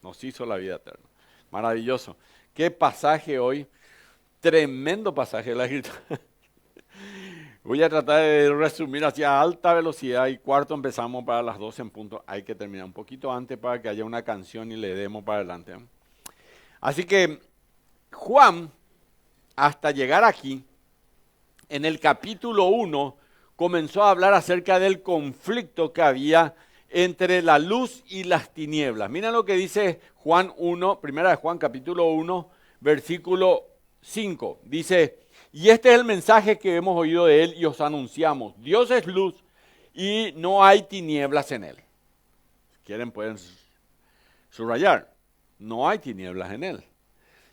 Nos hizo la vida eterna. Maravilloso. Qué pasaje hoy. Tremendo pasaje de la Escritura. Voy a tratar de resumir hacia alta velocidad y cuarto empezamos para las 12 en punto. Hay que terminar un poquito antes para que haya una canción y le demos para adelante. Así que Juan, hasta llegar aquí, en el capítulo 1, comenzó a hablar acerca del conflicto que había entre la luz y las tinieblas. Miren lo que dice Juan 1, primera de Juan capítulo 1, versículo 5. Dice, y este es el mensaje que hemos oído de él y os anunciamos. Dios es luz y no hay tinieblas en él. Si quieren pueden subrayar, no hay tinieblas en él.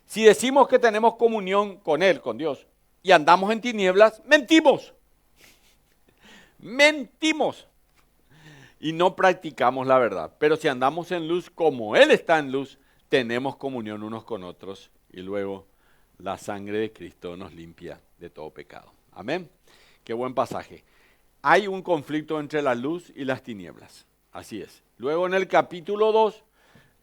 Si decimos que tenemos comunión con él, con Dios, y andamos en tinieblas, mentimos. Mentimos. Y no practicamos la verdad. Pero si andamos en luz como él está en luz, tenemos comunión unos con otros y luego la sangre de Cristo nos limpia de todo pecado. Amén. Qué buen pasaje. Hay un conflicto entre la luz y las tinieblas. Así es. Luego en el capítulo 2,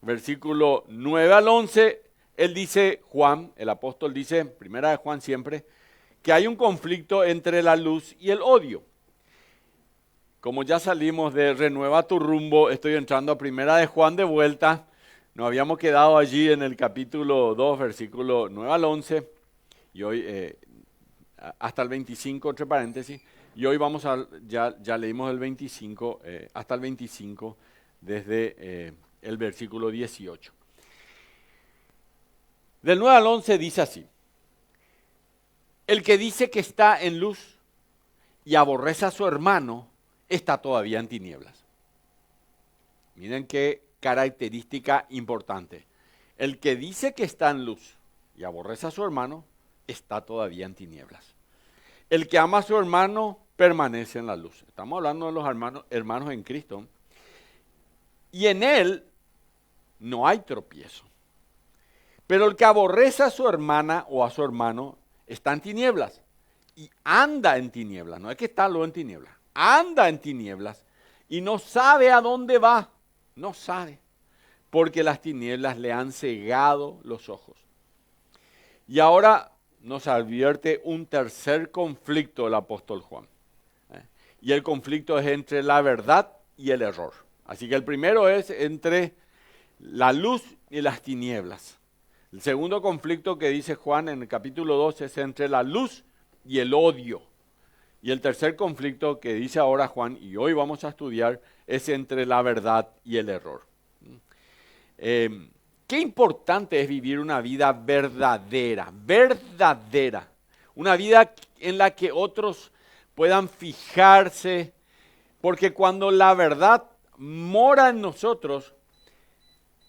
versículo 9 al 11, él dice, Juan, el apóstol dice, primera de Juan siempre, que hay un conflicto entre la luz y el odio. Como ya salimos de Renueva tu rumbo, estoy entrando a primera de Juan de vuelta. Nos habíamos quedado allí en el capítulo 2, versículo 9 al 11, y hoy hasta el 25, entre paréntesis, y hoy vamos a, ya leímos el 25, hasta el 25, desde el versículo 18. Del 9 al 11 dice así, el que dice que está en luz y aborrece a su hermano, está todavía en tinieblas. Miren qué característica importante. El que dice que está en luz y aborrece a su hermano, está todavía en tinieblas. El que ama a su hermano permanece en la luz. Estamos hablando de los hermanos en Cristo. Y en él no hay tropiezo. Pero el que aborrece a su hermana o a su hermano está en tinieblas y anda en tinieblas. No es que está luego en tinieblas. Anda en tinieblas y no sabe a dónde va. No sabe. Porque las tinieblas le han cegado los ojos. Y ahora nos advierte un tercer conflicto el apóstol Juan. Y el conflicto es entre la verdad y el error. Así que el primero es entre la luz y las tinieblas. El segundo conflicto que dice Juan en el capítulo 2 es entre la luz y el odio. Y el tercer conflicto que dice ahora Juan, y hoy vamos a estudiar, es entre la verdad y el error. Qué importante es vivir una vida verdadera, verdadera. Una vida en la que otros puedan fijarse, porque cuando la verdad mora en nosotros,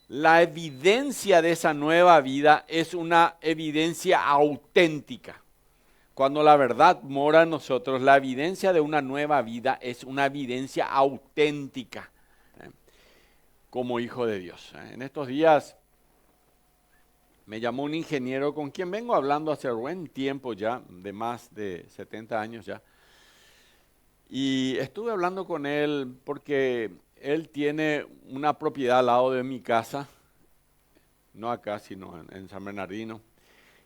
la evidencia de esa nueva vida es una evidencia auténtica. Cuando la verdad mora en nosotros, la evidencia de una nueva vida es una evidencia auténtica, como hijo de Dios. En estos días me llamó un ingeniero con quien vengo hablando hace buen tiempo ya, de más de 70 años ya. Y estuve hablando con él porque él tiene una propiedad al lado de mi casa, no acá, sino en San Bernardino.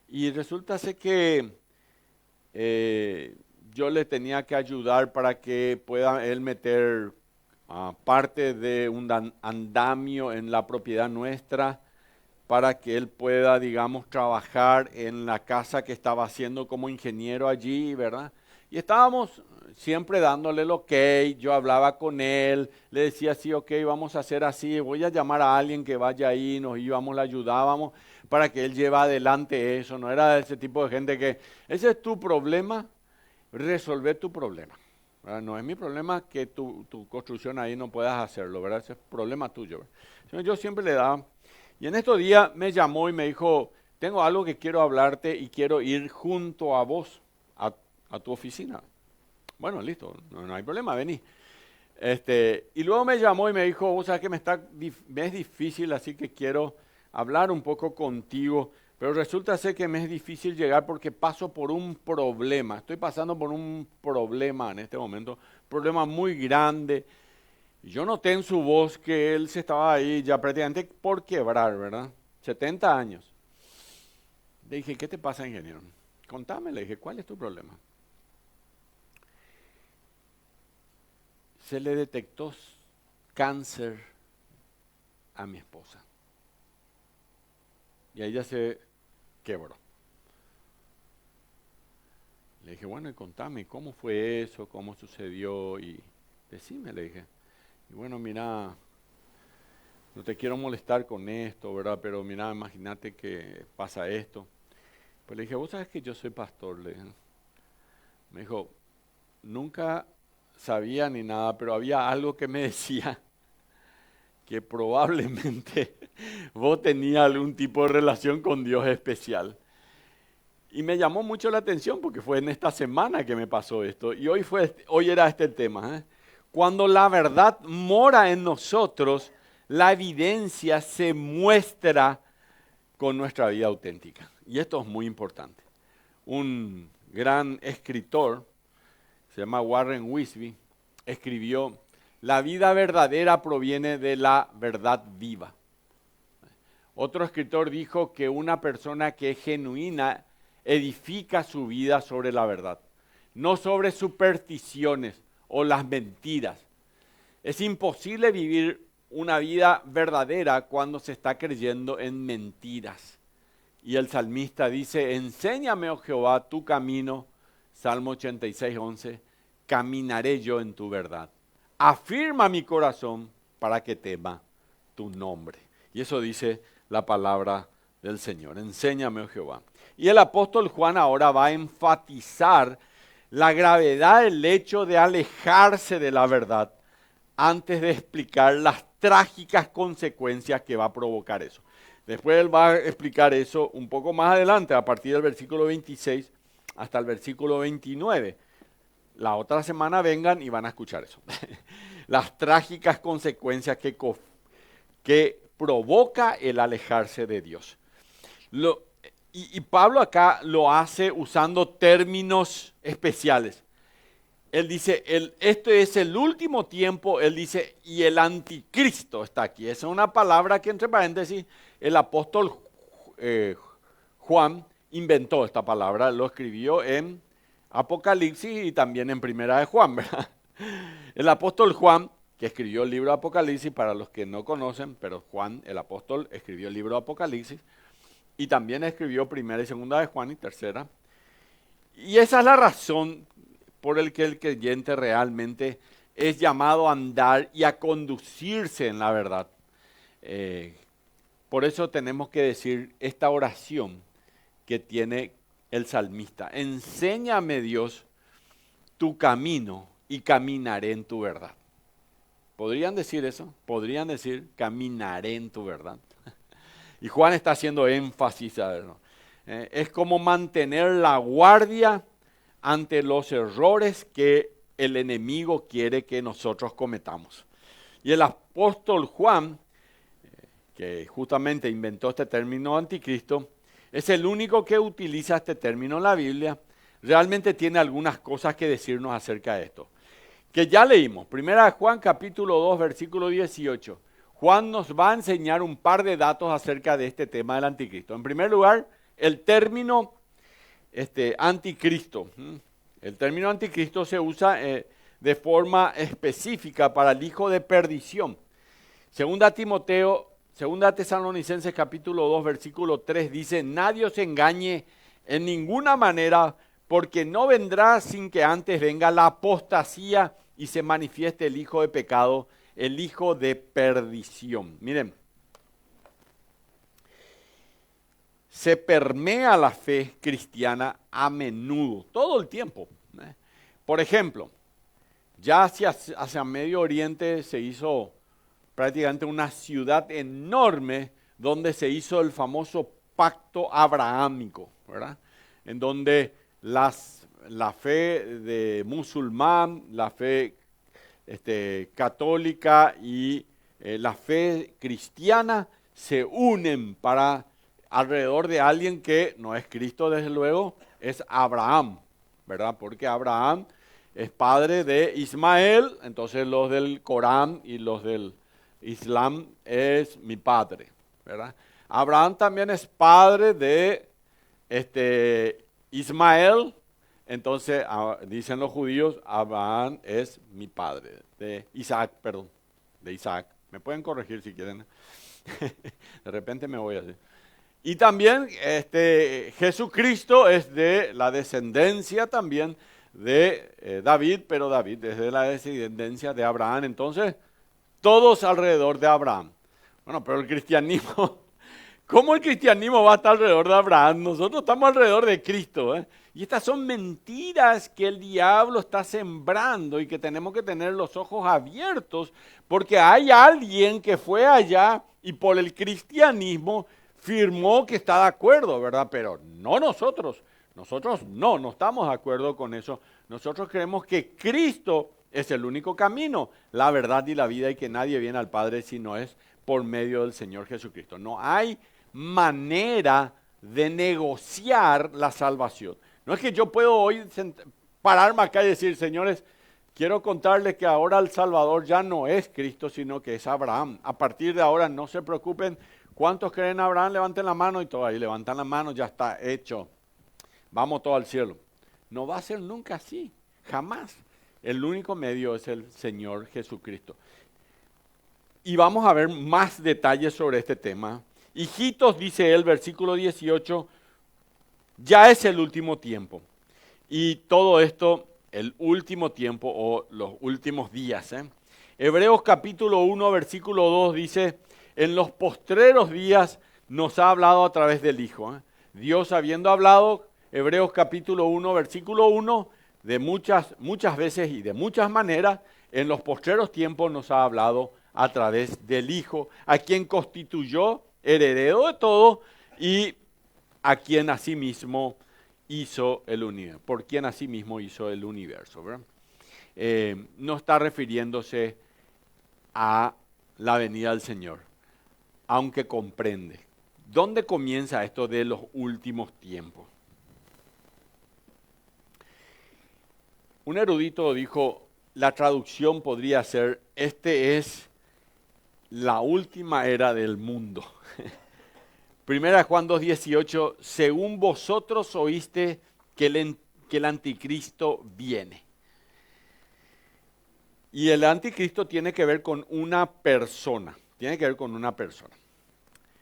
Y resulta ser que yo le tenía que ayudar para que pueda él meter parte de un andamio en la propiedad nuestra, para que él pueda, digamos, trabajar en la casa que estaba haciendo como ingeniero allí, ¿verdad? Y estábamos siempre dándole el ok, yo hablaba con él, le decía sí, ok, vamos a hacer así, voy a llamar a alguien que vaya ahí, nos íbamos, le ayudábamos para que él lleve adelante eso, no era ese tipo de gente que, ese es tu problema, resolver tu problema. ¿Verdad? No es mi problema que tu construcción ahí no puedas hacerlo, ¿verdad? Ese es problema tuyo. ¿Verdad? Yo siempre le daba. Y en estos días me llamó y me dijo, tengo algo que quiero hablarte y quiero ir junto a vos, a tu oficina. Bueno, listo, no hay problema, vení. Y luego me llamó y me dijo, vos sabés que me es difícil, así que quiero hablar un poco contigo, pero resulta ser que me es difícil llegar porque paso por un problema. Estoy pasando por un problema en este momento, un problema muy grande. Y yo noté en su voz que él se estaba ahí ya prácticamente por quebrar, ¿verdad? 70 años. Le dije, ¿qué te pasa, ingeniero? Contame, le dije, ¿cuál es tu problema? Se le detectó cáncer a mi esposa. Y ella se quebró. Le dije, bueno, y contame, ¿cómo fue eso? ¿Cómo sucedió? Y decime, le dije. Y bueno, mira, no te quiero molestar con esto, ¿verdad? Pero mira, imagínate que pasa esto. Pues le dije, vos sabés que yo soy pastor, le dije. Me dijo, nunca sabía ni nada, pero había algo que me decía que probablemente vos tenías algún tipo de relación con Dios especial. Y me llamó mucho la atención porque fue en esta semana que me pasó esto. Y hoy era este el tema. Cuando la verdad mora en nosotros, la evidencia se muestra con nuestra vida auténtica. Y esto es muy importante. Un gran escritor, se llama Warren Wiersbe, escribió, la vida verdadera proviene de la verdad viva. Otro escritor dijo que una persona que es genuina edifica su vida sobre la verdad, no sobre supersticiones o las mentiras. Es imposible vivir una vida verdadera cuando se está creyendo en mentiras. Y el salmista dice, enséñame, oh Jehová, tu camino, Salmo 86, 11, caminaré yo en tu verdad. Afirma mi corazón para que tema tu nombre. Y eso dice la palabra del Señor. Enséñame, oh Jehová. Y el apóstol Juan ahora va a enfatizar la gravedad del hecho de alejarse de la verdad antes de explicar las trágicas consecuencias que va a provocar eso. Después él va a explicar eso un poco más adelante, a partir del versículo 26 hasta el versículo 29. La otra semana vengan y van a escuchar eso. Las trágicas consecuencias que provoca el alejarse de Dios. Y Pablo acá lo hace usando términos especiales. Él dice, este es el último tiempo, él dice, y el anticristo está aquí. Esa es una palabra que, entre paréntesis, el apóstol Juan inventó esta palabra, lo escribió en Apocalipsis y también en Primera de Juan, ¿verdad? El apóstol Juan, que escribió el libro de Apocalipsis, para los que no conocen, pero Juan, el apóstol, escribió el libro de Apocalipsis, y también escribió Primera y Segunda de Juan y Tercera. Y esa es la razón por el que el creyente realmente es llamado a andar y a conducirse en la verdad. Por eso tenemos que decir esta oración que tiene el salmista. Enséñame, Dios, tu camino y caminaré en tu verdad. ¿Podrían decir eso? ¿Podrían decir caminaré en tu verdad? Y Juan está haciendo énfasis a eso. Es como mantener la guardia ante los errores que el enemigo quiere que nosotros cometamos. Y el apóstol Juan, que justamente inventó este término anticristo, es el único que utiliza este término en la Biblia. Realmente tiene algunas cosas que decirnos acerca de esto, que ya leímos. Primera de Juan, capítulo 2, versículo 18. Juan nos va a enseñar un par de datos acerca de este tema del anticristo. En primer lugar, el término anticristo. El término anticristo se usa de forma específica para el hijo de perdición. Segunda Tesalonicenses capítulo 2, versículo 3 dice, nadie os engañe en ninguna manera, porque no vendrá sin que antes venga la apostasía y se manifieste el hijo de pecado, el hijo de perdición. Miren, se permea la fe cristiana a menudo, todo el tiempo. Por ejemplo, ya hacia Medio Oriente se hizo prácticamente una ciudad enorme donde se hizo el famoso pacto abrahámico, ¿verdad? En donde la fe de musulmán, la fe católica y la fe cristiana se unen para alrededor de alguien que no es Cristo, desde luego, es Abraham, ¿verdad? Porque Abraham es padre de Ismael, entonces los del Corán y los del Islam es mi padre, ¿verdad? Abraham también es padre de Ismael, entonces dicen los judíos, Abraham es mi padre, de Isaac, perdón, de Isaac. Me pueden corregir si quieren. De repente me voy así. Y también Jesucristo es de la descendencia también de David, pero David es de la descendencia de Abraham. Entonces, todos alrededor de Abraham. Bueno, pero el cristianismo, ¿cómo el cristianismo va a estar alrededor de Abraham? Nosotros estamos alrededor de Cristo, ¿eh? Y estas son mentiras que el diablo está sembrando y que tenemos que tener los ojos abiertos porque hay alguien que fue allá y por el cristianismo firmó que está de acuerdo, ¿verdad? Pero no nosotros. Nosotros no estamos de acuerdo con eso. Nosotros creemos que Cristo es el único camino, la verdad y la vida y que nadie viene al Padre si no es por medio del Señor Jesucristo. No hay manera de negociar la salvación. No es que yo puedo hoy pararme acá y decir, señores, quiero contarles que ahora el Salvador ya no es Cristo, sino que es Abraham. A partir de ahora no se preocupen, ¿cuántos creen en Abraham? Levanten la mano y todos ahí levantan la mano, ya está hecho. Vamos todos al cielo. No va a ser nunca así, jamás. El único medio es el Señor Jesucristo. Y vamos a ver más detalles sobre este tema. Hijitos, dice él, versículo 18, ya es el último tiempo. Y todo esto, el último tiempo o los últimos días. Hebreos capítulo 1, versículo 2 dice, en los postreros días nos ha hablado a través del Hijo. Dios habiendo hablado, Hebreos capítulo 1, versículo 1, de muchas veces y de muchas maneras, en los postreros tiempos nos ha hablado a través del Hijo, a quien constituyó heredero de todo y a quien asimismo hizo el universo, por quien asimismo hizo el universo, ¿verdad? No está refiriéndose a la venida del Señor, aunque comprende. ¿Dónde comienza esto de los últimos tiempos? Un erudito dijo, la traducción podría ser, este es la última era del mundo. Primera Juan 2:18, según vosotros oíste que el anticristo viene. Y el anticristo tiene que ver con una persona,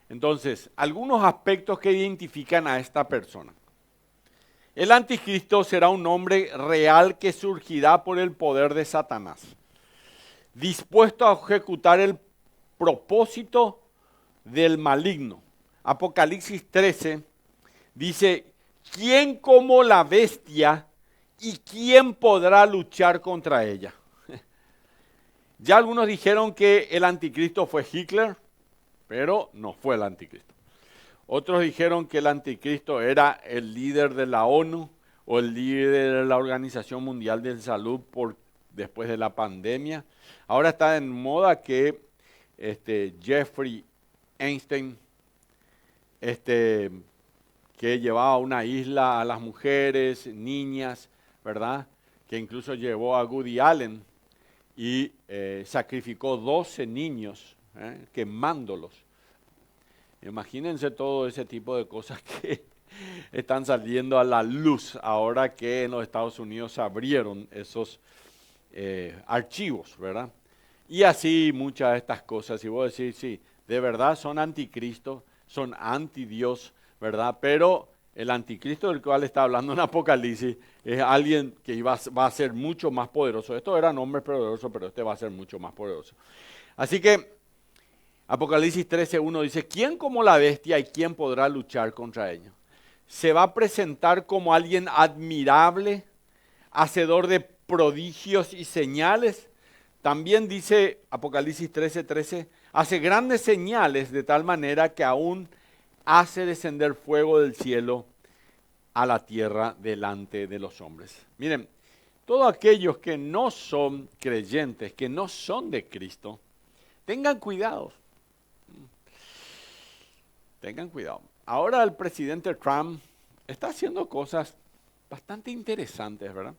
Entonces, algunos aspectos que identifican a esta persona. El anticristo será un hombre real que surgirá por el poder de Satanás, dispuesto a ejecutar el propósito del maligno. Apocalipsis 13 dice, ¿quién como la bestia y quién podrá luchar contra ella? Ya algunos dijeron que el anticristo fue Hitler, pero no fue el anticristo. Otros dijeron que el anticristo era el líder de la ONU o el líder de la Organización Mundial de Salud después de la pandemia. Ahora está en moda que Jeffrey Einstein, que llevaba a una isla a las mujeres, niñas, ¿verdad? Que incluso llevó a Woody Allen y sacrificó 12 niños, quemándolos. Imagínense todo ese tipo de cosas que están saliendo a la luz ahora que en los Estados Unidos se abrieron esos archivos, ¿verdad? Y así muchas de estas cosas. Y vos decís, sí, de verdad son anticristo, son antidios, ¿verdad? Pero el anticristo del cual está hablando en Apocalipsis es alguien que va a ser mucho más poderoso. Estos eran hombres poderosos, pero este va a ser mucho más poderoso. Así que Apocalipsis 13:1 dice, ¿quién como la bestia y quién podrá luchar contra ella? Se va a presentar como alguien admirable, hacedor de prodigios y señales. También dice Apocalipsis 13:13, hace grandes señales de tal manera que aún hace descender fuego del cielo a la tierra delante de los hombres. Miren, todos aquellos que no son creyentes, que no son de Cristo, tengan cuidado. Tengan cuidado. Ahora el presidente Trump está haciendo cosas bastante interesantes, ¿verdad?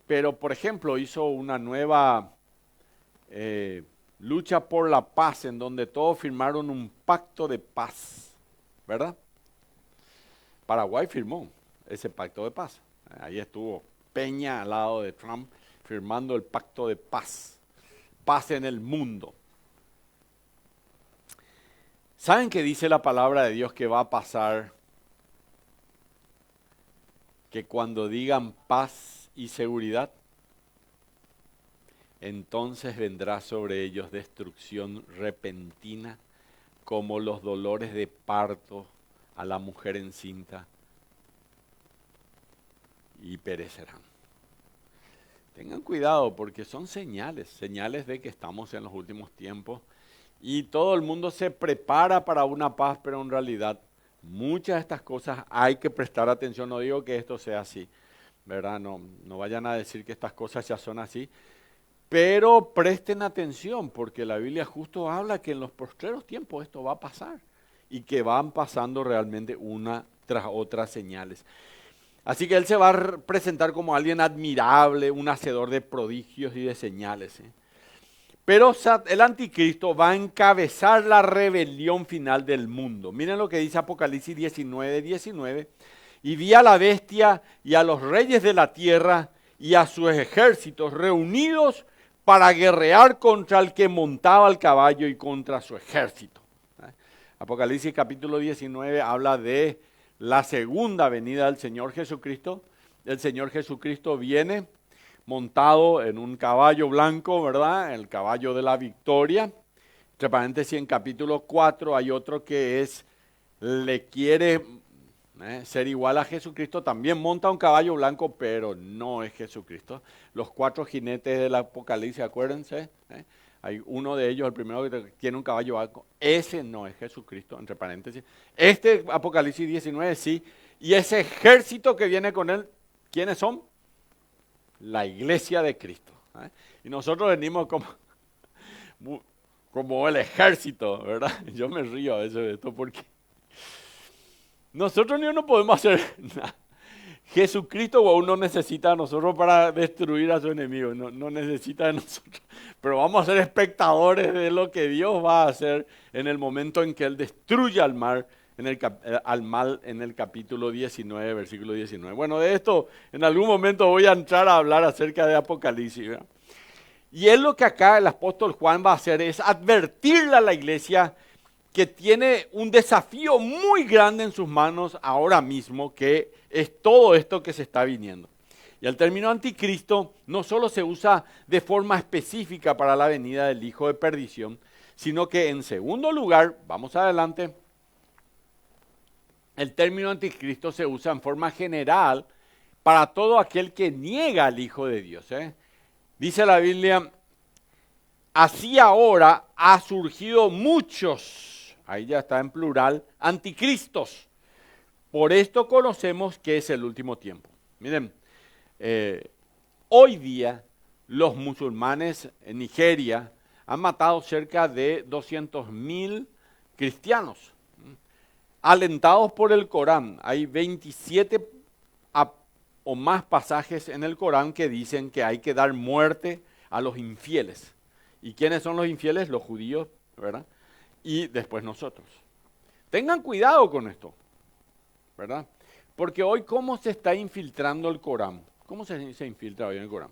pero por ejemplo hizo una nueva lucha por la paz en donde todos firmaron un pacto de paz, ¿verdad? Paraguay firmó ese pacto de paz. Ahí estuvo Peña al lado de Trump firmando el pacto de paz. Paz en el mundo. ¿Saben qué dice la palabra de Dios que va a pasar? Que cuando digan paz y seguridad, entonces vendrá sobre ellos destrucción repentina, como los dolores de parto a la mujer encinta, y perecerán. Tengan cuidado porque son señales de que estamos en los últimos tiempos y todo el mundo se prepara para una paz, pero en realidad muchas de estas cosas hay que prestar atención. No digo que esto sea así, ¿verdad? No vayan a decir que estas cosas ya son así, pero presten atención porque la Biblia justo habla que en los postreros tiempos esto va a pasar y que van pasando realmente una tras otra señales. Así que Él se va a presentar como alguien admirable, un hacedor de prodigios y de señales. Pero el anticristo va a encabezar la rebelión final del mundo. Miren lo que dice Apocalipsis 19:19. Y vi a la bestia y a los reyes de la tierra y a sus ejércitos reunidos para guerrear contra el que montaba el caballo y contra su ejército. Apocalipsis capítulo 19 habla de la segunda venida del Señor Jesucristo. El Señor Jesucristo viene montado en un caballo blanco, ¿verdad? El caballo de la victoria. Entre paréntesis, en capítulo 4 hay otro que le quiere ser igual a Jesucristo. También monta un caballo blanco, pero no es Jesucristo. Los 4 jinetes del Apocalipsis, acuérdense. Hay uno de ellos, el primero que tiene un caballo blanco. Ese no es Jesucristo, entre paréntesis. Este Apocalipsis 19 sí. Y ese ejército que viene con él, ¿quiénes son? La iglesia de Cristo. Y nosotros venimos como el ejército, ¿verdad? Yo me río a veces de esto porque nosotros no podemos hacer nada. Jesucristo aún no necesita a nosotros para destruir a su enemigo, no necesita de nosotros. Pero vamos a ser espectadores de lo que Dios va a hacer en el momento en que Él destruya al mal en el capítulo 19, versículo 19. Bueno, de esto en algún momento voy a entrar a hablar acerca de Apocalipsis, ¿verdad? Y es lo que acá el apóstol Juan va a hacer, es advertirle a la iglesia que tiene un desafío muy grande en sus manos ahora mismo, que es todo esto que se está viniendo. Y el término anticristo no solo se usa de forma específica para la venida del hijo de perdición, sino que en segundo lugar, vamos adelante, el término anticristo se usa en forma general para todo aquel que niega al Hijo de Dios. Dice la Biblia, así ahora ha surgido muchos, ahí ya está en plural, anticristos. Por esto conocemos que es el último tiempo. Miren, hoy día los musulmanes en Nigeria han matado cerca de 200.000 cristianos. Alentados por el Corán, hay 27 o más pasajes en el Corán que dicen que hay que dar muerte a los infieles. ¿Y quiénes son los infieles? Los judíos, ¿verdad? Y después nosotros. Tengan cuidado con esto, ¿verdad? Porque hoy, ¿cómo se está infiltrando el Corán? ¿Cómo se infiltra hoy en el Corán?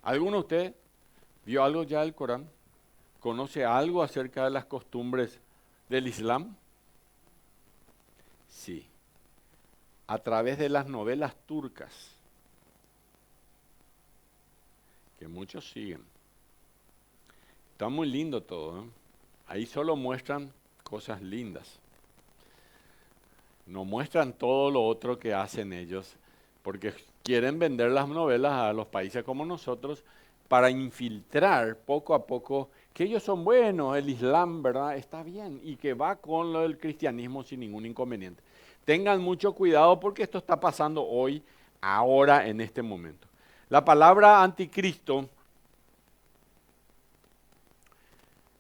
¿Alguno de ustedes vio algo ya del Corán? ¿Conoce algo acerca de las costumbres del Islam? Sí, a través de las novelas turcas, que muchos siguen. Está muy lindo todo, ¿eh? Ahí solo muestran cosas lindas. No muestran todo lo otro que hacen ellos, porque quieren vender las novelas a los países como nosotros para infiltrar poco a poco que ellos son buenos, el Islam, ¿verdad? Está bien, y que va con lo del cristianismo sin ningún inconveniente. Tengan mucho cuidado porque esto está pasando hoy, ahora, en este momento. La palabra anticristo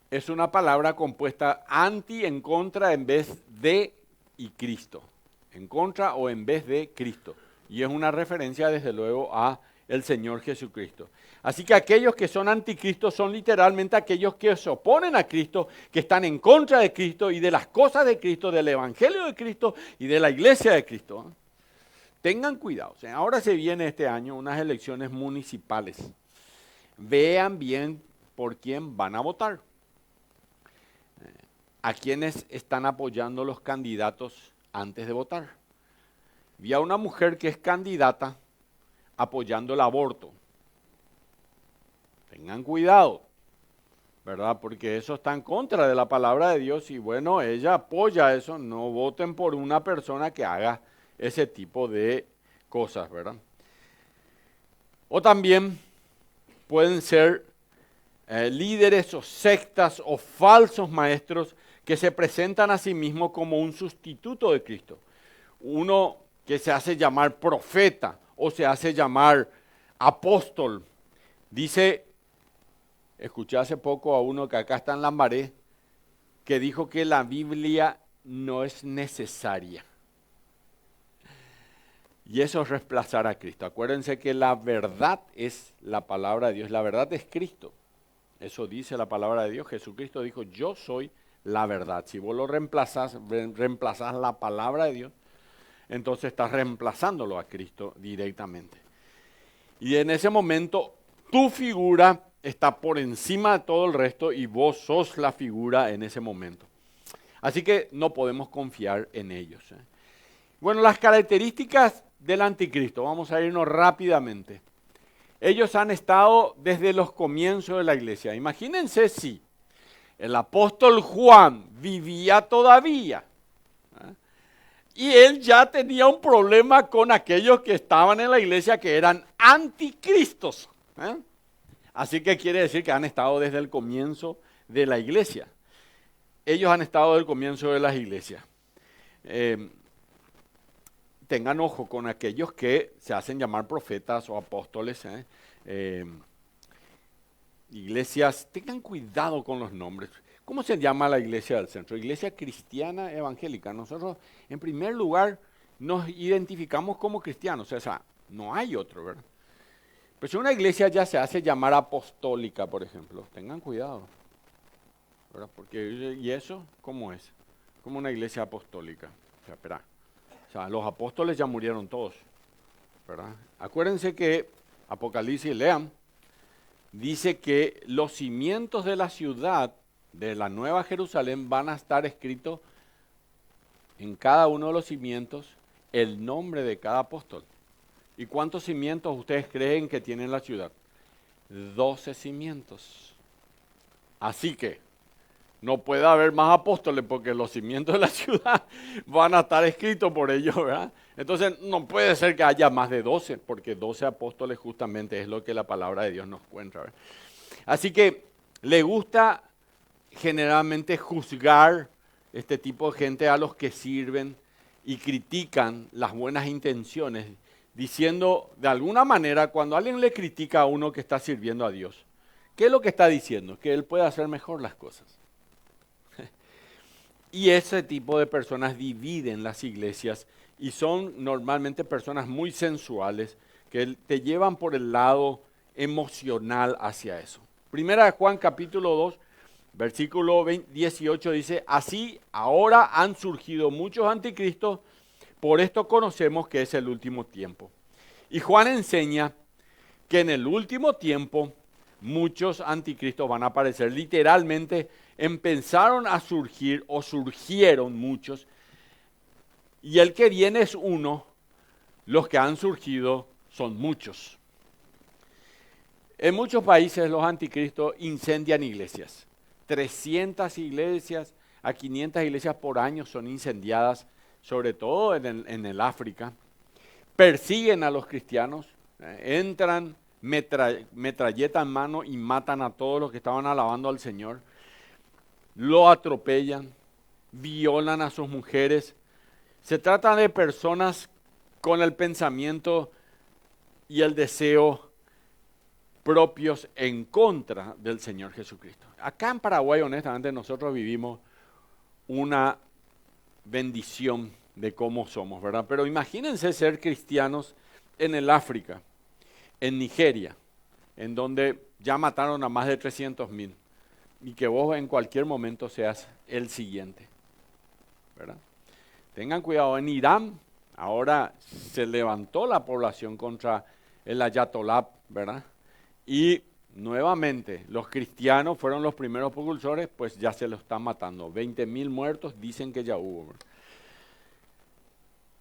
es una palabra compuesta anti, en contra, en vez de, y Cristo. En contra o en vez de Cristo. Y es una referencia, desde luego, a el Señor Jesucristo. Así que aquellos que son anticristos son literalmente aquellos que se oponen a Cristo, que están en contra de Cristo y de las cosas de Cristo, del Evangelio de Cristo y de la iglesia de Cristo. Tengan cuidado. O sea, ahora se viene este año unas elecciones municipales. Vean bien por quién van a votar. A quienes están apoyando los candidatos antes de votar. Vi a una mujer que es candidata apoyando el aborto. Tengan cuidado, ¿verdad? Porque eso está en contra de la palabra de Dios y bueno, ella apoya eso. No voten por una persona que haga ese tipo de cosas, ¿verdad? O también pueden ser líderes o sectas o falsos maestros que se presentan a sí mismos como un sustituto de Cristo. Uno que se hace llamar profeta o se hace llamar apóstol. Dice, escuché hace poco a uno que acá está en Lambaré, que dijo que la Biblia no es necesaria. Y eso es reemplazar a Cristo. Acuérdense que la verdad es la palabra de Dios, la verdad es Cristo. Eso dice la palabra de Dios. Jesucristo dijo, yo soy la verdad. Si vos lo reemplazás la palabra de Dios, entonces estás reemplazándolo a Cristo directamente. Y en ese momento, tu figura está por encima de todo el resto y vos sos la figura en ese momento. Así que no podemos confiar en ellos. Bueno, las características del anticristo, vamos a irnos rápidamente. Ellos han estado desde los comienzos de la iglesia. Imagínense si el apóstol Juan vivía todavía, y él ya tenía un problema con aquellos que estaban en la iglesia que eran anticristos. Así que quiere decir que han estado desde el comienzo de la iglesia. Ellos han estado desde el comienzo de las iglesias. Tengan ojo con aquellos que se hacen llamar profetas o apóstoles. Iglesias, tengan cuidado con los nombres. ¿Cómo se llama la iglesia del centro? Iglesia cristiana evangélica. Nosotros, en primer lugar, nos identificamos como cristianos. O sea, no hay otro, ¿verdad? Pero si una iglesia ya se hace llamar apostólica, por ejemplo, tengan cuidado, ¿verdad? Porque, ¿y eso cómo es? Como una iglesia apostólica. O sea, espera. O sea, los apóstoles ya murieron todos, ¿verdad? Acuérdense que Apocalipsis, lean, dice que los cimientos de la ciudad, de la Nueva Jerusalén, van a estar escritos en cada uno de los cimientos el nombre de cada apóstol. ¿Y cuántos cimientos ustedes creen que tiene la ciudad? 12 cimientos. Así que no puede haber más apóstoles porque los cimientos de la ciudad van a estar escritos por ellos, ¿verdad? Entonces no puede ser que haya más de 12, porque 12 apóstoles justamente es lo que la palabra de Dios nos cuenta, ¿verdad? Así que le gusta generalmente juzgar este tipo de gente a los que sirven y critican las buenas intenciones, diciendo de alguna manera, cuando alguien le critica a uno que está sirviendo a Dios, ¿qué es lo que está diciendo? Que él puede hacer mejor las cosas. Y ese tipo de personas dividen las iglesias y son normalmente personas muy sensuales que te llevan por el lado emocional hacia eso. Primera de Juan capítulo 2, versículo 18 dice, así ahora han surgido muchos anticristos, por esto conocemos que es el último tiempo. Y Juan enseña que en el último tiempo muchos anticristos van a aparecer. Literalmente empezaron a surgir o surgieron muchos. Y el que viene es uno, los que han surgido son muchos. En muchos países los anticristos incendian iglesias. 300 iglesias a 500 iglesias por año son incendiadas, sobre todo en el África. Persiguen a los cristianos, entran, metralleta en mano y matan a todos los que estaban alabando al Señor. Lo atropellan, violan a sus mujeres. Se trata de personas con el pensamiento y el deseo propios en contra del Señor Jesucristo. Acá en Paraguay, honestamente, nosotros vivimos una bendición de cómo somos, ¿verdad? Pero imagínense ser cristianos en el África, en Nigeria, en donde ya mataron a más de 300.000, y que vos en cualquier momento seas el siguiente, ¿verdad? Tengan cuidado, en Irán ahora se levantó la población contra el ayatolá, ¿verdad? Y nuevamente los cristianos fueron los primeros propulsores, pues ya se lo están matando. 20.000 muertos dicen que ya hubo, ¿verdad?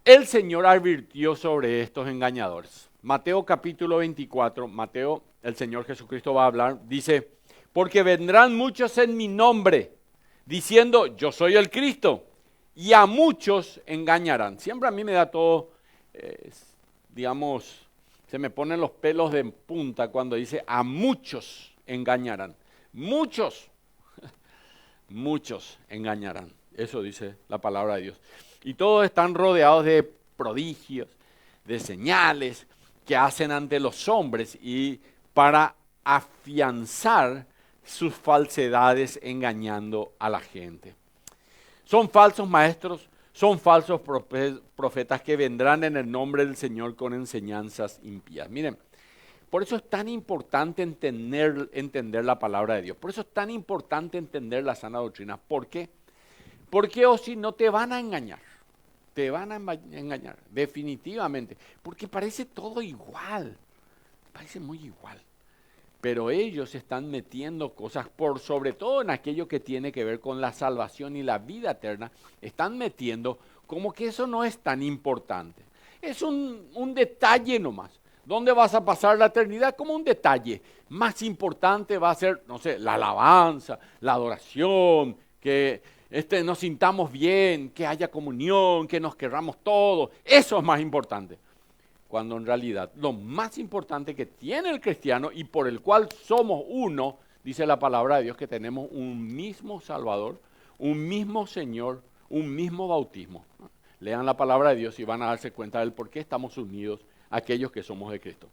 El Señor advirtió sobre estos engañadores. Mateo capítulo 24, Mateo, el Señor Jesucristo va a hablar, dice, porque vendrán muchos en mi nombre, diciendo, yo soy el Cristo, y a muchos engañarán. Siempre a mí me da todo, digamos, se me ponen los pelos de punta cuando dice, a muchos engañarán. Muchos, muchos engañarán. Eso dice la palabra de Dios. Y todos están rodeados de prodigios, de señales que hacen ante los hombres y para afianzar sus falsedades engañando a la gente. Son falsos maestros, son falsos profetas que vendrán en el nombre del Señor con enseñanzas impías. Miren, por eso es tan importante entender la palabra de Dios. Por eso es tan importante entender la sana doctrina. ¿Por qué? Porque o si no te van a engañar. Te van a engañar, definitivamente. Porque parece todo igual. Parece muy igual. Pero ellos están metiendo cosas, por sobre todo en aquello que tiene que ver con la salvación y la vida eterna, están metiendo como que eso no es tan importante. Es un detalle nomás. ¿Dónde vas a pasar la eternidad? Como un detalle. Más importante va a ser, no sé, la alabanza, la adoración, que nos sintamos bien, que haya comunión, que nos querramos todos. Eso es más importante. Cuando en realidad lo más importante que tiene el cristiano y por el cual somos uno, dice la palabra de Dios, que tenemos un mismo Salvador, un mismo Señor, un mismo bautismo. Lean la palabra de Dios y van a darse cuenta del por qué estamos unidos aquellos que somos de Cristo.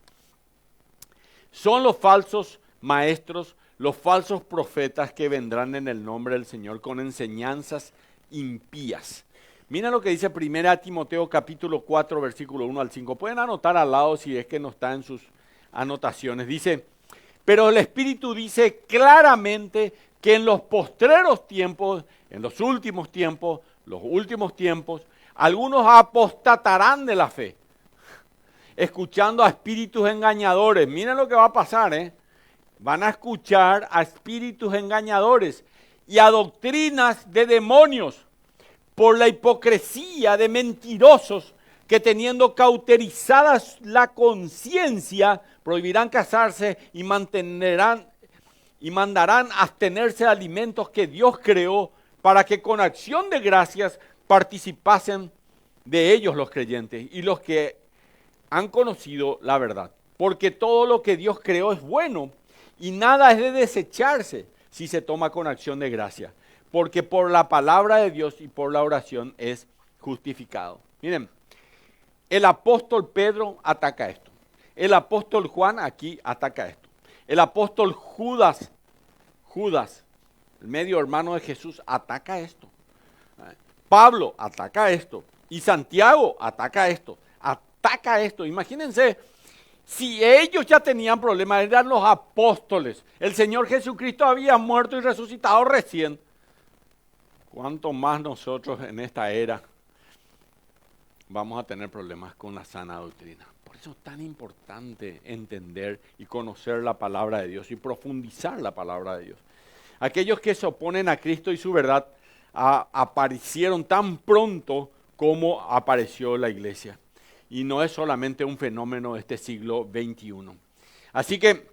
Son los falsos maestros, los falsos profetas que vendrán en el nombre del Señor con enseñanzas impías. Mira lo que dice 1 Timoteo capítulo 4, versículo 1 al 5. Pueden anotar al lado si es que no está en sus anotaciones. Dice, pero el Espíritu dice claramente que en los postreros tiempos, en los últimos tiempos, algunos apostatarán de la fe, escuchando a espíritus engañadores. Miren lo que va a pasar, Van a escuchar a espíritus engañadores y a doctrinas de demonios, por la hipocresía de mentirosos que teniendo cauterizada la conciencia, prohibirán casarse y mandarán abstenerse de alimentos que Dios creó para que con acción de gracias participasen de ellos los creyentes y los que han conocido la verdad. Porque todo lo que Dios creó es bueno y nada es de desecharse si se toma con acción de gracia. Porque por la palabra de Dios y por la oración es justificado. Miren, el apóstol Pedro ataca esto. El apóstol Juan aquí ataca esto. El apóstol Judas, el medio hermano de Jesús, ataca esto. Pablo ataca esto. Y Santiago ataca esto. Ataca esto. Imagínense, si ellos ya tenían problemas, eran los apóstoles. El Señor Jesucristo había muerto y resucitado recién. ¿Cuánto más nosotros en esta era vamos a tener problemas con la sana doctrina? Por eso es tan importante entender y conocer la palabra de Dios y profundizar la palabra de Dios. Aquellos que se oponen a Cristo y su verdad aparecieron tan pronto como apareció la iglesia. Y no es solamente un fenómeno de este siglo XXI. Así que,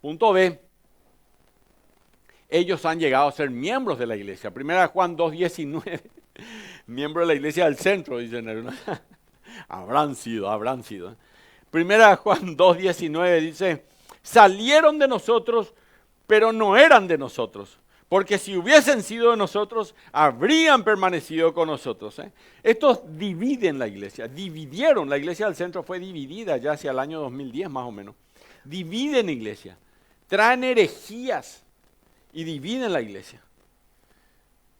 punto B. Ellos han llegado a ser miembros de la iglesia. Primera Juan 2:19, miembro de la iglesia del centro, dicen. Habrán sido. Primera Juan 2:19 dice, salieron de nosotros, pero no eran de nosotros. Porque si hubiesen sido de nosotros, habrían permanecido con nosotros. Estos dividen la iglesia, dividieron. La iglesia del centro fue dividida ya hacia el año 2010 más o menos. Dividen iglesia, traen herejías y dividen la iglesia.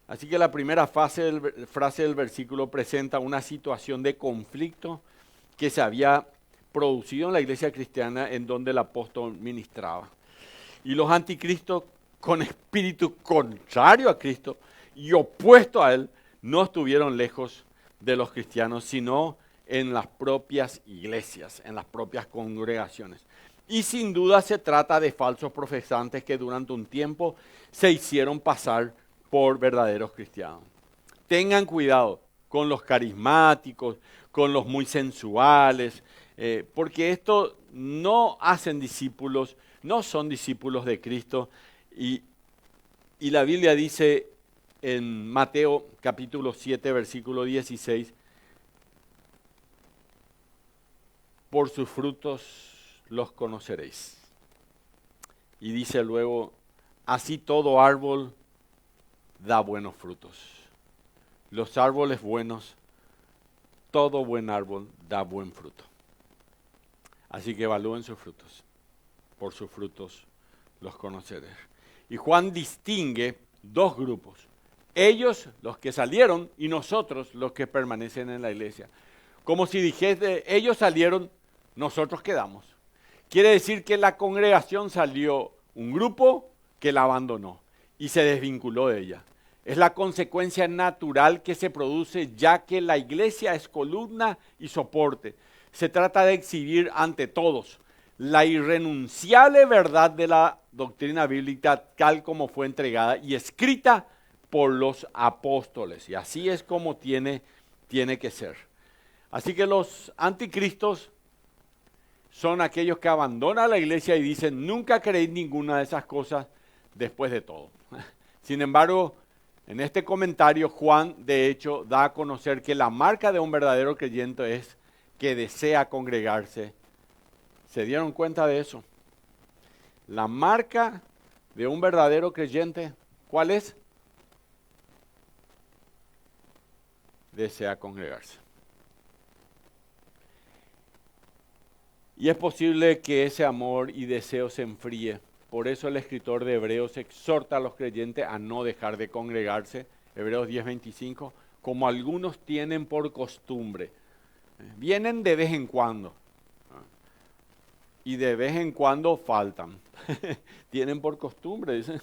Así que la primera frase del versículo presenta una situación de conflicto que se había producido en la iglesia cristiana en donde el apóstol ministraba. Y los anticristos, con espíritu contrario a Cristo y opuesto a él, no estuvieron lejos de los cristianos, sino en las propias iglesias, en las propias congregaciones. Y sin duda se trata de falsos profesantes que durante un tiempo se hicieron pasar por verdaderos cristianos. Tengan cuidado con los carismáticos, con los muy sensuales, porque estos no hacen discípulos, no son discípulos de Cristo. Y la Biblia dice en Mateo capítulo 7, versículo 16, por sus frutos los conoceréis. Y dice luego, así todo árbol da buenos frutos. Los árboles buenos, todo buen árbol da buen fruto. Así que evalúen sus frutos. Por sus frutos los conoceréis. Y Juan distingue dos grupos. Ellos, los que salieron, y nosotros, los que permanecen en la iglesia. Como si dijese, ellos salieron, nosotros quedamos. Quiere decir que la congregación salió un grupo que la abandonó y se desvinculó de ella. Es la consecuencia natural que se produce ya que la iglesia es columna y soporte. Se trata de exhibir ante todos la irrenunciable verdad de la doctrina bíblica tal como fue entregada y escrita por los apóstoles. Y así es como tiene que ser. Así que los anticristos son aquellos que abandonan la iglesia y dicen, nunca creí ninguna de esas cosas después de todo. Sin embargo, en este comentario Juan, de hecho, da a conocer que la marca de un verdadero creyente es que desea congregarse. ¿Se dieron cuenta de eso? La marca de un verdadero creyente, ¿cuál es? Desea congregarse. Y es posible que ese amor y deseo se enfríe. Por eso el escritor de Hebreos exhorta a los creyentes a no dejar de congregarse. Hebreos 10:25, como algunos tienen por costumbre. Vienen de vez en cuando. Y de vez en cuando faltan. Tienen por costumbre, dicen.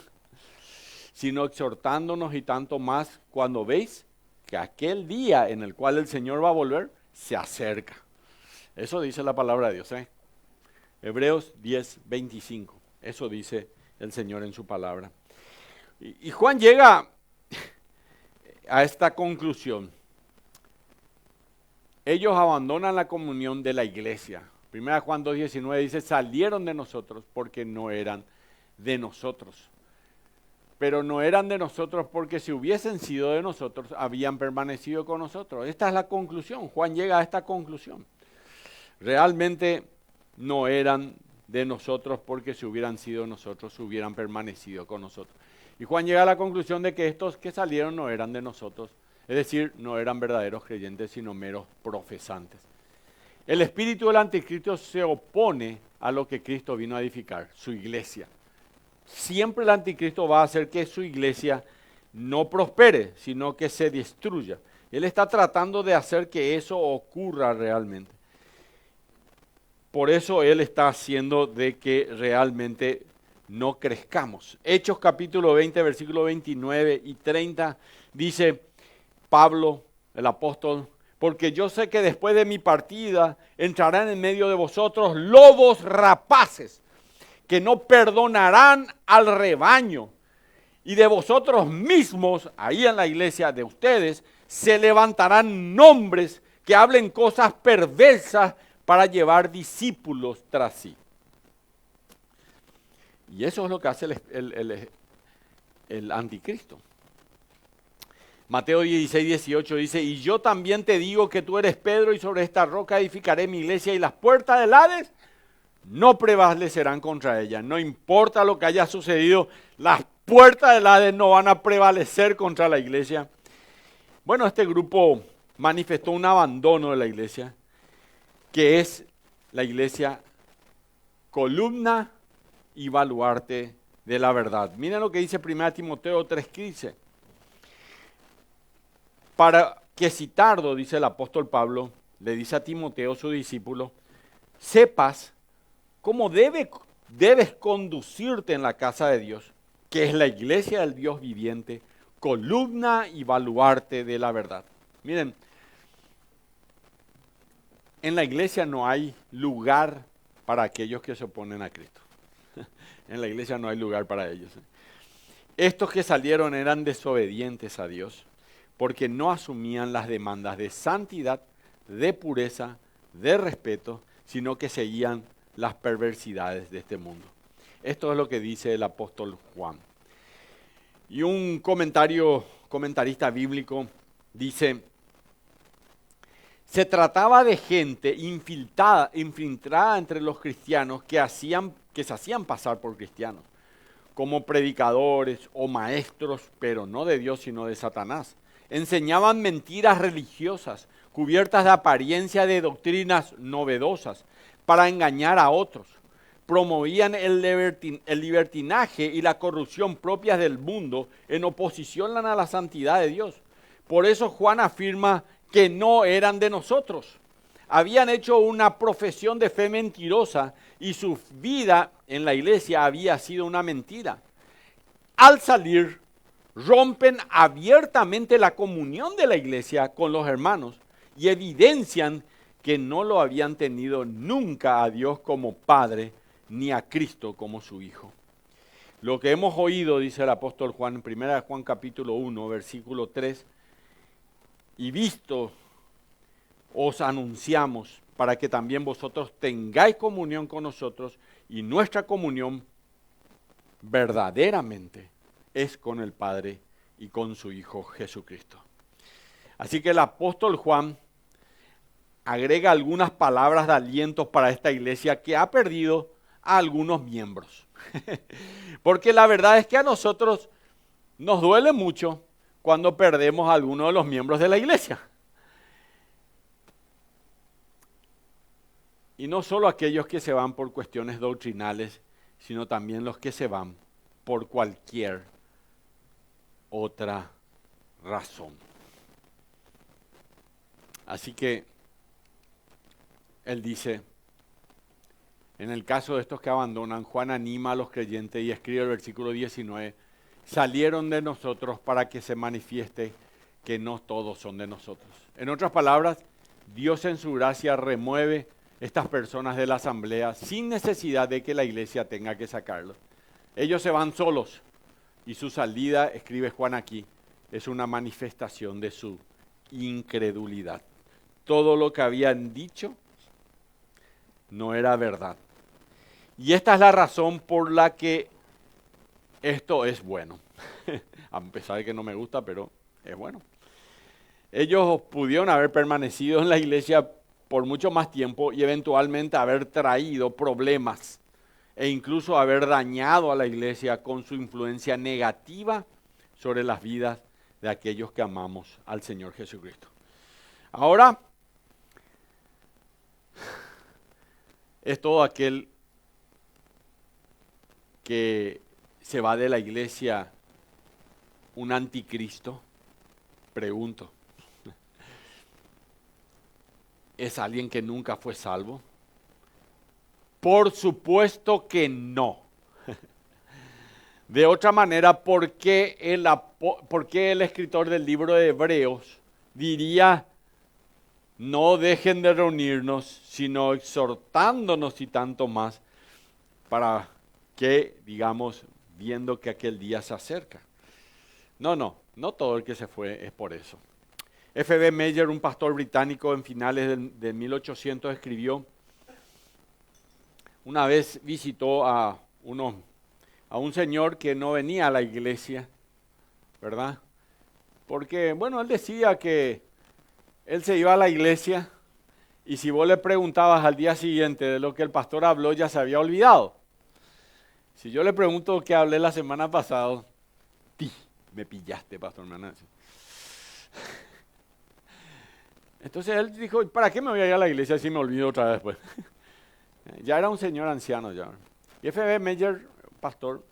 Sino exhortándonos y tanto más cuando veis que aquel día en el cual el Señor va a volver se acerca. Eso dice la palabra de Dios. Hebreos 10:25. Eso dice el Señor en su palabra. Y Juan llega a esta conclusión. Ellos abandonan la comunión de la iglesia. 1 Juan 2:19 dice, salieron de nosotros porque no eran de nosotros. Pero no eran de nosotros porque si hubiesen sido de nosotros, habían permanecido con nosotros. Esta es la conclusión. Juan llega a esta conclusión. Realmente no eran de nosotros porque si hubieran sido de nosotros, hubieran permanecido con nosotros. Y Juan llega a la conclusión de que estos que salieron no eran de nosotros. Es decir, no eran verdaderos creyentes, sino meros profesantes. El espíritu del anticristo se opone a lo que Cristo vino a edificar, su iglesia. Siempre el anticristo va a hacer que su iglesia no prospere, sino que se destruya. Él está tratando de hacer que eso ocurra realmente. Por eso él está haciendo de que realmente no crezcamos. Hechos capítulo 20, versículo 29 y 30, dice Pablo, el apóstol, porque yo sé que después de mi partida entrarán en medio de vosotros lobos rapaces, que no perdonarán al rebaño. Y de vosotros mismos, ahí en la iglesia de ustedes, se levantarán nombres que hablen cosas perversas para llevar discípulos tras sí. Y eso es lo que hace el anticristo. Mateo 16:18 dice, y yo también te digo que tú eres Pedro y sobre esta roca edificaré mi iglesia y las puertas del Hades no prevalecerán contra ella. No importa lo que haya sucedido, las puertas del Hades no van a prevalecer contra la iglesia. Bueno, este grupo manifestó un abandono de la iglesia, que es la iglesia columna y baluarte de la verdad. Miren lo que dice 1 Timoteo 3:15. Para que si tardo, dice el apóstol Pablo, le dice a Timoteo, su discípulo, sepas cómo debes conducirte en la casa de Dios, que es la iglesia del Dios viviente, columna y baluarte de la verdad. Miren, en la iglesia no hay lugar para aquellos que se oponen a Cristo. En la iglesia no hay lugar para ellos. Estos que salieron eran desobedientes a Dios porque no asumían las demandas de santidad, de pureza, de respeto, sino que seguían las perversidades de este mundo. Esto es lo que dice el apóstol Juan. Y un comentarista bíblico dice: se trataba de gente infiltrada entre los cristianos que se hacían pasar por cristianos, como predicadores o maestros, pero no de Dios sino de Satanás. Enseñaban mentiras religiosas, cubiertas de apariencia de doctrinas novedosas, para engañar a otros. Promovían el libertinaje y la corrupción propias del mundo en oposición a la santidad de Dios. Por eso Juan afirma que no eran de nosotros. Habían hecho una profesión de fe mentirosa y su vida en la iglesia había sido una mentira. Al salir, rompen abiertamente la comunión de la iglesia con los hermanos y evidencian que no lo habían tenido nunca a Dios como Padre, ni a Cristo como su Hijo. Lo que hemos oído, dice el apóstol Juan, en 1 Juan capítulo 1, versículo 3, y visto os anunciamos para que también vosotros tengáis comunión con nosotros, y nuestra comunión verdaderamente es con el Padre y con su Hijo Jesucristo. Así que el apóstol Juan agrega algunas palabras de aliento para esta iglesia que ha perdido a algunos miembros. Porque la verdad es que a nosotros nos duele mucho cuando perdemos a alguno de los miembros de la iglesia. Y no solo aquellos que se van por cuestiones doctrinales, sino también los que se van por cualquier otra razón. Así que él dice, en el caso de estos que abandonan, Juan anima a los creyentes y escribe el versículo 19, salieron de nosotros para que se manifieste que no todos son de nosotros. En otras palabras, Dios en su gracia remueve estas personas de la asamblea sin necesidad de que la iglesia tenga que sacarlos. Ellos se van solos y su salida, escribe Juan aquí, es una manifestación de su incredulidad. Todo lo que habían dicho no era verdad. Y esta es la razón por la que esto es bueno. A pesar de que no me gusta, pero es bueno. Ellos pudieron haber permanecido en la iglesia por mucho más tiempo y eventualmente haber traído problemas e incluso haber dañado a la iglesia con su influencia negativa sobre las vidas de aquellos que amamos al Señor Jesucristo. Ahora, es todo aquel que se va de la iglesia un anticristo, pregunto. ¿Es alguien que nunca fue salvo? Por supuesto que no. De otra manera, ¿por qué el escritor del libro de Hebreos diría: no dejen de reunirnos, sino exhortándonos y tanto más, para que, digamos, viendo que aquel día se acerca? No todo el que se fue es por eso. F.B. Meyer, un pastor británico en finales de 1800, escribió: una vez visitó a un señor que no venía a la iglesia, ¿verdad? Porque, bueno, él decía que él se iba a la iglesia y si vos le preguntabas al día siguiente de lo que el pastor habló, ya se había olvidado. Si yo le pregunto qué hablé la semana pasada, me pillaste, pastor, me Entonces él dijo: ¿para qué me voy a ir a la iglesia si me olvido otra vez después? Ya era un señor anciano ya. Y F.B. Meyer, pastor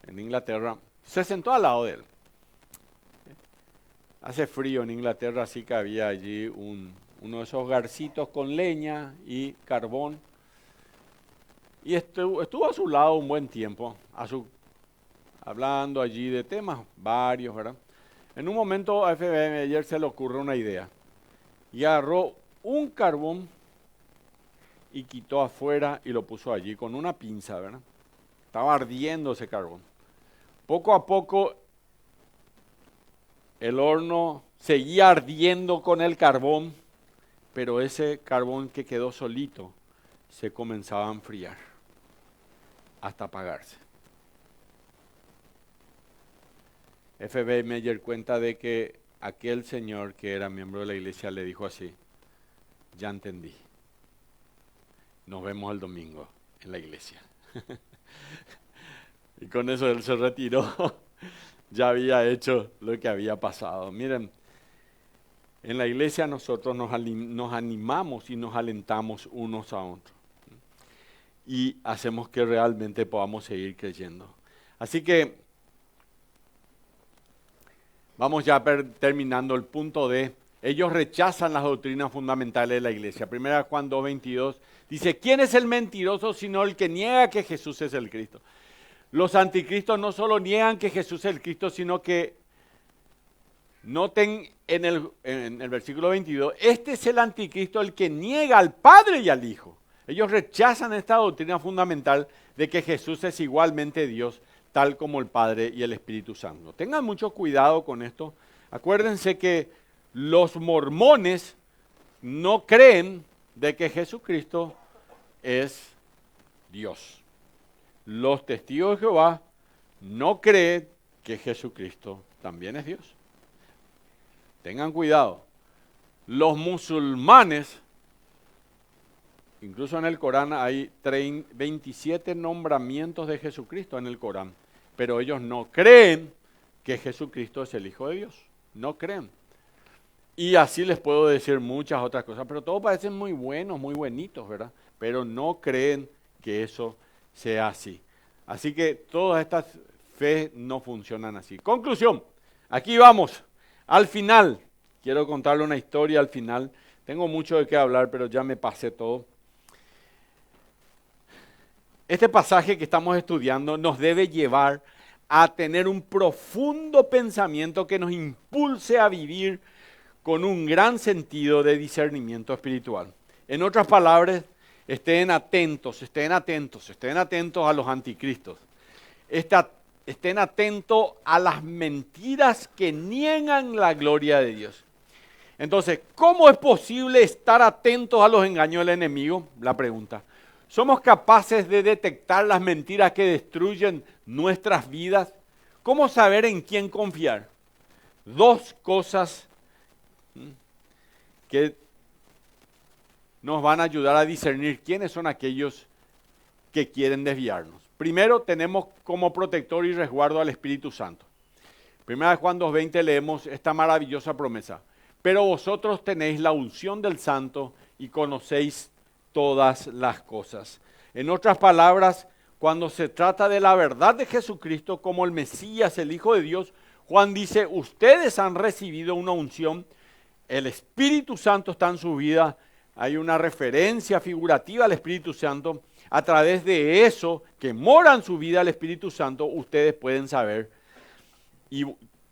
en Inglaterra, se sentó al lado de él. Hace frío en Inglaterra, así que había allí uno de esos garcitos con leña y carbón. Y estuvo a su lado un buen tiempo, hablando allí de temas varios, ¿verdad? En un momento a F.B. Meyer se le ocurre una idea y agarró un carbón y quitó afuera y lo puso allí con una pinza, ¿verdad? Estaba ardiendo ese carbón. Poco a poco el horno seguía ardiendo con el carbón, pero ese carbón que quedó solito se comenzaba a enfriar hasta apagarse. F.B. Meyer cuenta de que aquel señor que era miembro de la iglesia le dijo así: ya entendí, nos vemos el domingo en la iglesia. Y con eso él se retiró, ya había hecho lo que había pasado. Miren, en la iglesia nosotros nos animamos y nos alentamos unos a otros. Y hacemos que realmente podamos seguir creyendo. Así que vamos ya terminando el punto D. Ellos rechazan las doctrinas fundamentales de la iglesia. Primera Juan 2:22 dice: ¿quién es el mentiroso sino el que niega que Jesús es el Cristo? Los anticristos no solo niegan que Jesús es el Cristo, sino que, noten en el versículo 22, este es el anticristo el que niega al Padre y al Hijo. Ellos rechazan esta doctrina fundamental de que Jesús es igualmente Dios, tal como el Padre y el Espíritu Santo. Tengan mucho cuidado con esto. Acuérdense que los mormones no creen de que Jesucristo es Dios. Los testigos de Jehová no creen que Jesucristo también es Dios. Tengan cuidado. Los musulmanes, incluso en el Corán hay 27 nombramientos de Jesucristo en el Corán, pero ellos no creen que Jesucristo es el Hijo de Dios. No creen. Y así les puedo decir muchas otras cosas, pero todos parecen muy buenos, muy buenitos, ¿verdad? Pero no creen que eso sea así. Así que todas estas fe no funcionan así. Conclusión, aquí vamos, al final. Quiero contarle una historia al final. Tengo mucho de qué hablar, pero ya me pasé todo. Este pasaje que estamos estudiando nos debe llevar a tener un profundo pensamiento que nos impulse a vivir con un gran sentido de discernimiento espiritual. En otras palabras, estén atentos a los anticristos. Estén atentos a las mentiras que niegan la gloria de Dios. Entonces, ¿cómo es posible estar atentos a los engaños del enemigo? La pregunta. ¿Somos capaces de detectar las mentiras que destruyen nuestras vidas? ¿Cómo saber en quién confiar? Dos cosas que nos van a ayudar a discernir quiénes son aquellos que quieren desviarnos. Primero, tenemos como protector y resguardo al Espíritu Santo. Primera de Juan 2:20 leemos esta maravillosa promesa. Pero vosotros tenéis la unción del Santo y conocéis todas las cosas. En otras palabras, cuando se trata de la verdad de Jesucristo como el Mesías, el Hijo de Dios, Juan dice, ustedes han recibido una unción, el Espíritu Santo está en su vida, hay una referencia figurativa al Espíritu Santo. A través de eso, que mora en su vida el Espíritu Santo, ustedes pueden saber. Y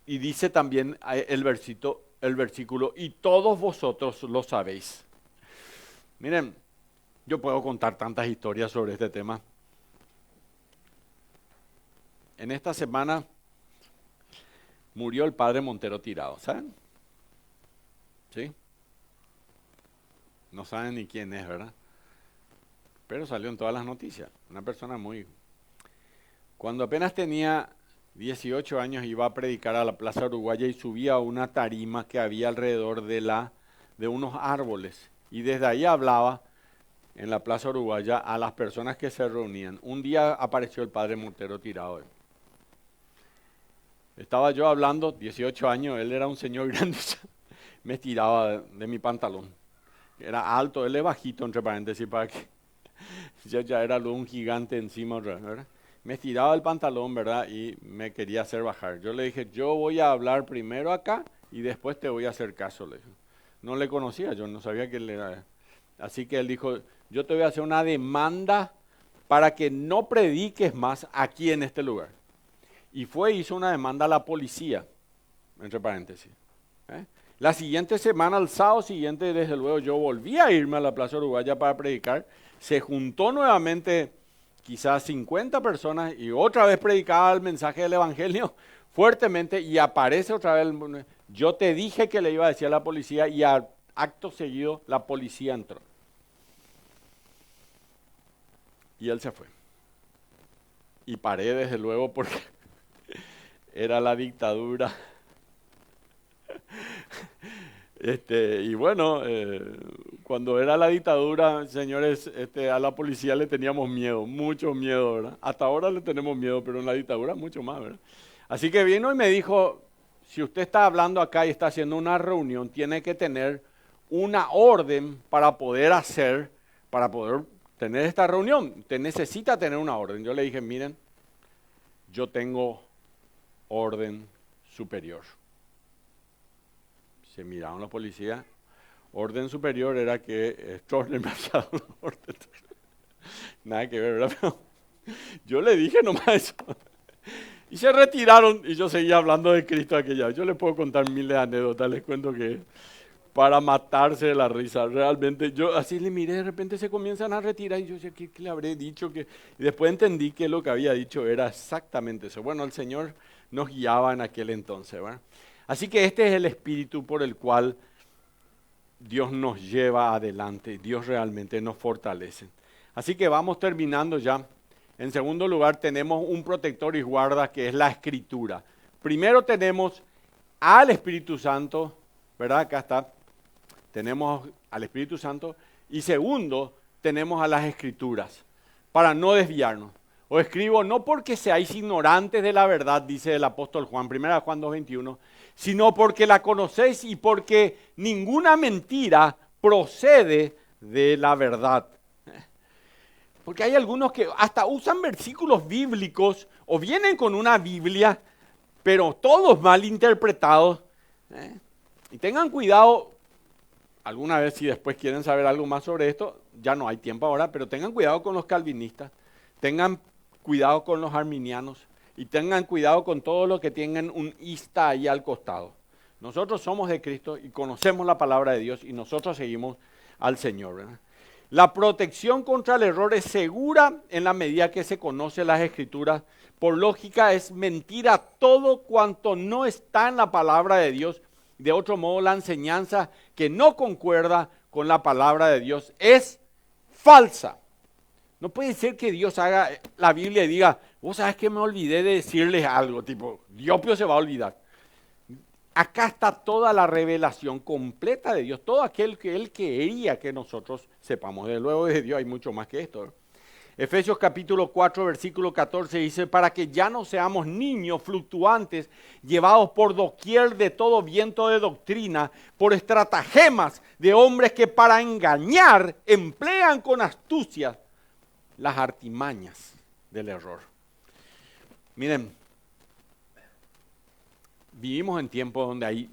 dice también el versículo, y todos vosotros lo sabéis. Miren, yo puedo contar tantas historias sobre este tema. En esta semana murió el padre Montero Tirado, ¿saben? ¿Sí? No saben ni quién es, ¿verdad? Pero salió en todas las noticias. Una persona muy... Cuando apenas tenía 18 años iba a predicar a la Plaza Uruguaya y subía a una tarima que había alrededor de unos árboles. Y desde ahí hablaba en la Plaza Uruguaya a las personas que se reunían. Un día apareció el padre Montero Tirado. Estaba yo hablando, 18 años, él era un señor grande, me tiraba de mi pantalón. Era alto, él es bajito, entre paréntesis, para que yo ya era un gigante encima, ¿verdad? Me estiraba el pantalón, ¿verdad? Y me quería hacer bajar. Yo le dije, yo voy a hablar primero acá y después te voy a hacer caso, le dije. No le conocía, yo no sabía que él era. Así que él dijo, yo te voy a hacer una demanda para que no prediques más aquí en este lugar. Y fue, hizo una demanda a la policía, entre paréntesis. La siguiente semana, el sábado siguiente, desde luego, yo volví a irme a la Plaza Uruguaya para predicar. Se juntó nuevamente quizás 50 personas y otra vez predicaba el mensaje del Evangelio fuertemente y aparece otra vez. Yo te dije que le iba a decir a la policía y acto seguido la policía entró. Y él se fue. Y paré desde luego porque era la dictadura. Y bueno, cuando era la dictadura, señores, a la policía le teníamos miedo, mucho miedo, ¿verdad? Hasta ahora le tenemos miedo, pero en la dictadura mucho más, ¿verdad? Así que vino y me dijo, si usted está hablando acá y está haciendo una reunión, tiene que tener una orden para poder tener esta reunión. Usted necesita tener una orden. Yo le dije, miren, yo tengo orden superior. Se miraron los policías. Orden superior era que Stroessner me había dado una orden. Nada que ver, ¿verdad? Pero yo le dije nomás eso. Y se retiraron y yo seguía hablando de Cristo aquella. Yo les puedo contar miles de anécdotas, les cuento que para matarse de la risa. Realmente yo así le miré, de repente se comienzan a retirar y yo decía, ¿qué le habré dicho? Y después entendí que lo que había dicho era exactamente eso. Bueno, el Señor nos guiaba en aquel entonces, ¿verdad? Así que este es el espíritu por el cual Dios nos lleva adelante, Dios realmente nos fortalece. Así que vamos terminando ya. En segundo lugar tenemos un protector y guarda que es la Escritura. Primero tenemos al Espíritu Santo, ¿verdad? Acá está. Tenemos al Espíritu Santo. Y segundo, tenemos a las Escrituras, para no desviarnos. Os escribo no porque seáis ignorantes de la verdad, dice el apóstol Juan, 1 Juan 2:21, sino porque la conocéis y porque ninguna mentira procede de la verdad. Porque hay algunos que hasta usan versículos bíblicos o vienen con una Biblia, pero todos mal interpretados. Y tengan cuidado, alguna vez si después quieren saber algo más sobre esto, ya no hay tiempo ahora, pero tengan cuidado con los calvinistas, tengan cuidado con los arminianos y tengan cuidado con todos los que tengan un ista ahí al costado. Nosotros somos de Cristo y conocemos la palabra de Dios y nosotros seguimos al Señor, ¿verdad? La protección contra el error es segura en la medida que se conoce las Escrituras. Por lógica es mentira todo cuanto no está en la palabra de Dios. De otro modo, la enseñanza que no concuerda con la palabra de Dios es falsa. No puede ser que Dios haga la Biblia y diga, vos sabés que me olvidé de decirles algo, tipo, Diopio se va a olvidar. Acá está toda la revelación completa de Dios, todo aquel que Él quería que nosotros sepamos. Desde luego de Dios hay mucho más que esto, ¿no? Efesios capítulo 4, versículo 14 dice, para que ya no seamos niños fluctuantes, llevados por doquier de todo viento de doctrina, por estratagemas de hombres que para engañar emplean con astucia las artimañas del error. Miren, vivimos en tiempos donde hay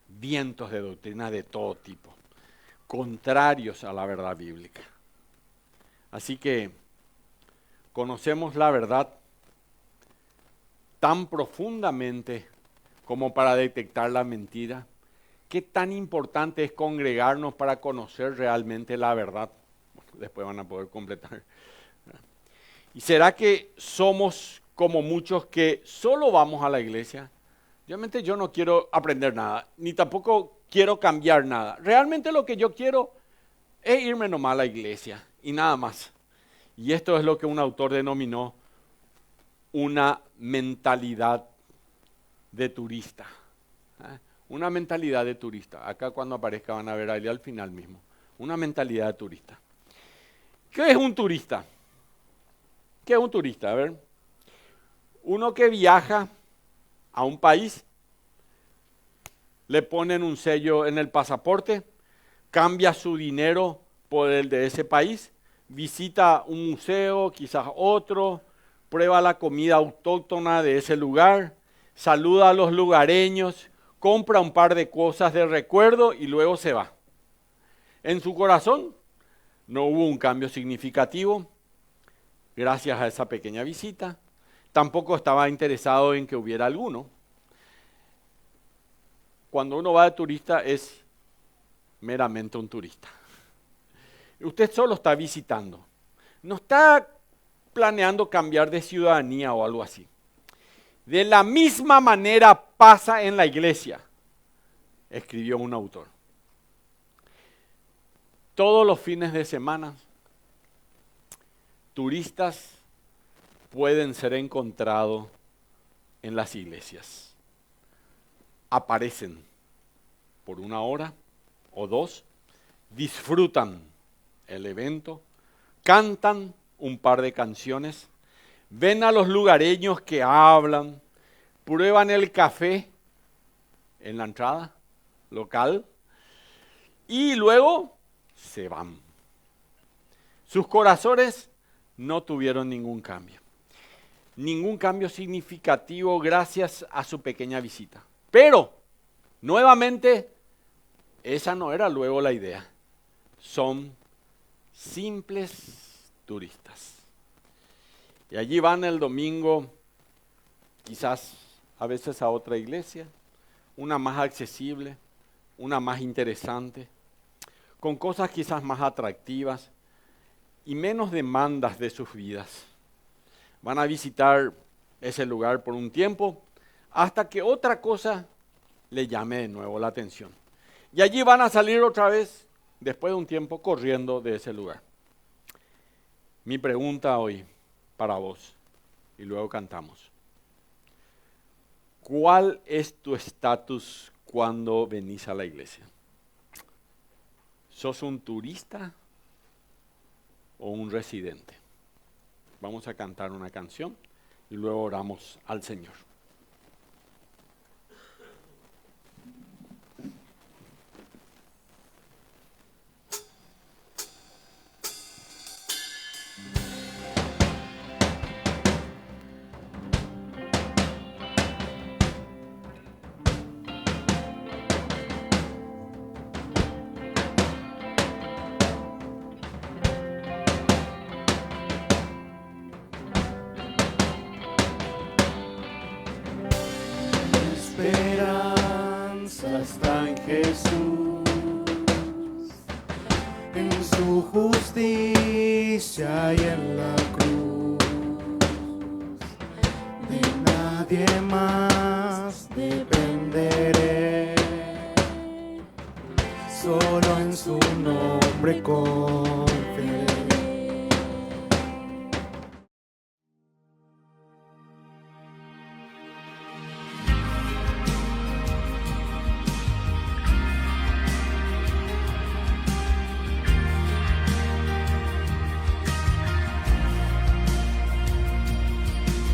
vientos de doctrina de todo tipo, contrarios a la verdad bíblica. Así que conocemos la verdad tan profundamente como para detectar la mentira. ¿Qué tan importante es congregarnos para conocer realmente la verdad? Bueno, después van a poder completar. ¿Y será que somos como muchos que solo vamos a la iglesia? Realmente yo no quiero aprender nada, ni tampoco quiero cambiar nada. Realmente lo que yo quiero es irme nomás a la iglesia y nada más. Y esto es lo que un autor denominó una mentalidad de turista. Una mentalidad de turista. Acá cuando aparezca van a ver ahí al final mismo. Una mentalidad de turista. ¿Qué es un turista? ¿Qué es un turista? A ver. Uno que viaja a un país, le ponen un sello en el pasaporte, cambia su dinero por el de ese país, visita un museo, quizás otro, prueba la comida autóctona de ese lugar, saluda a los lugareños, compra un par de cosas de recuerdo y luego se va. En su corazón no hubo un cambio significativo, gracias a esa pequeña visita. Tampoco estaba interesado en que hubiera alguno. Cuando uno va de turista es meramente un turista. Usted solo está visitando. No está planeando cambiar de ciudadanía o algo así. De la misma manera pasa en la iglesia, escribió un autor. Todos los fines de semana, turistas pueden ser encontrados en las iglesias. Aparecen por 1 hora o 2, disfrutan el evento, cantan un par de canciones, ven a los lugareños que hablan, prueban el café en la entrada local y luego se van. Sus corazones no tuvieron ningún cambio significativo gracias a su pequeña visita. Pero, nuevamente, esa no era luego la idea. Son simples turistas. Y allí van el domingo, quizás a veces a otra iglesia, una más accesible, una más interesante, con cosas quizás más atractivas y menos demandas de sus vidas. Van a visitar ese lugar por un tiempo hasta que otra cosa le llame de nuevo la atención. Y allí van a salir otra vez, después de un tiempo, corriendo de ese lugar. Mi pregunta hoy para vos, y luego cantamos. ¿Cuál es tu estatus cuando venís a la iglesia? ¿Sos un turista o un residente? Vamos a cantar una canción y luego oramos al Señor. Esperanza está en Jesús, en su justicia y en la cruz. De nadie más dependeré, solo en su nombre confiaré.